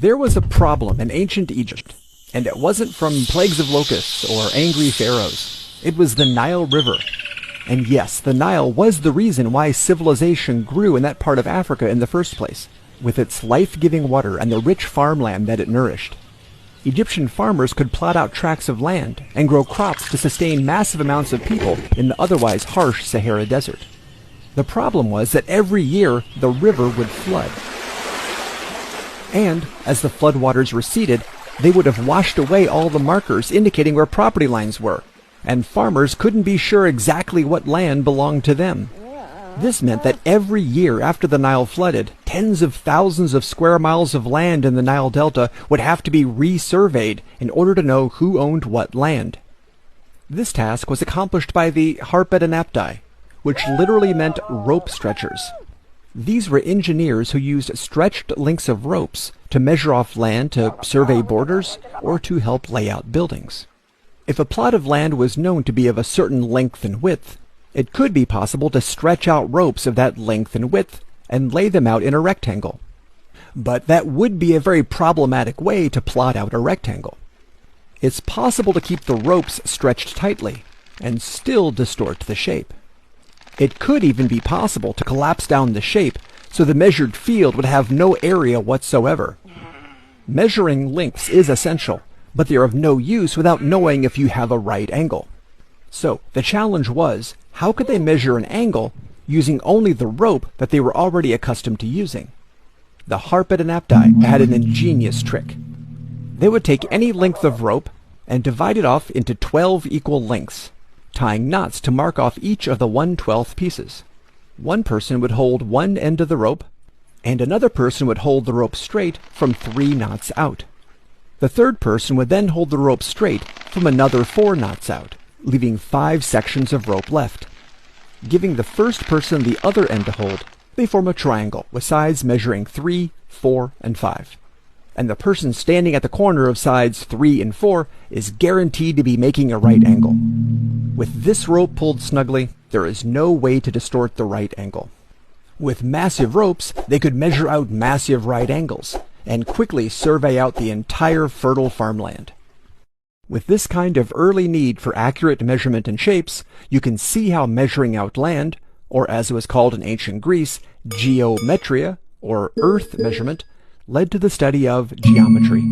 There was a problem in ancient Egypt, and it wasn't from plagues of locusts or angry pharaohs. It was the Nile River. And yes, the Nile was the reason why civilization grew in that part of Africa in the first place, with its life-giving water and the rich farmland that it nourished. Egyptian farmers could plot out tracts of land and grow crops to sustain massive amounts of people in the otherwise harsh Sahara Desert. The problem was that every year the river would flood. And as the floodwaters receded, they would have washed away all the markers indicating where property lines were, and farmers couldn't be sure exactly what land belonged to them. This meant that every year after the Nile flooded, tens of thousands of square miles of land in the Nile Delta would have to be resurveyed in order to know who owned what land. This task was accomplished by the Harpedonapti, which literally meant rope stretchers. These were engineers who used stretched lengths of ropes to measure off land to survey borders or to help lay out buildings. If a plot of land was known to be of a certain length and width, it could be possible to stretch out ropes of that length and width and lay them out in a rectangle. But that would be a very problematic way to plot out a rectangle. It's possible to keep the ropes stretched tightly and still distort the shape. It could even be possible to collapse down the shape so the measured field would have no area whatsoever. Measuring lengths is essential, but they're of no use without knowing if you have a right angle. So the challenge was, how could they measure an angle using only the rope that they were already accustomed to using? The Harpedonapti had an ingenious trick. They would take any length of rope and divide it off into 12 equal lengths, tying knots to mark off each of the 1/12 pieces. One person would hold one end of the rope, and another person would hold the rope straight from 3 knots out. The third person would then hold the rope straight from another 4 knots out, leaving 5 sections of rope left. Giving the first person the other end to hold, they form a triangle with sides measuring 3, 4, and 5. And the person standing at the corner of sides 3 and 4 is guaranteed to be making a right angle. With this rope pulled snugly, there is no way to distort the right angle. With massive ropes, they could measure out massive right angles and quickly survey out the entire fertile farmland. With this kind of early need for accurate measurement and shapes, you can see how measuring out land, or as it was called in ancient Greece, geometria, or earth measurement, led to the study of geometry.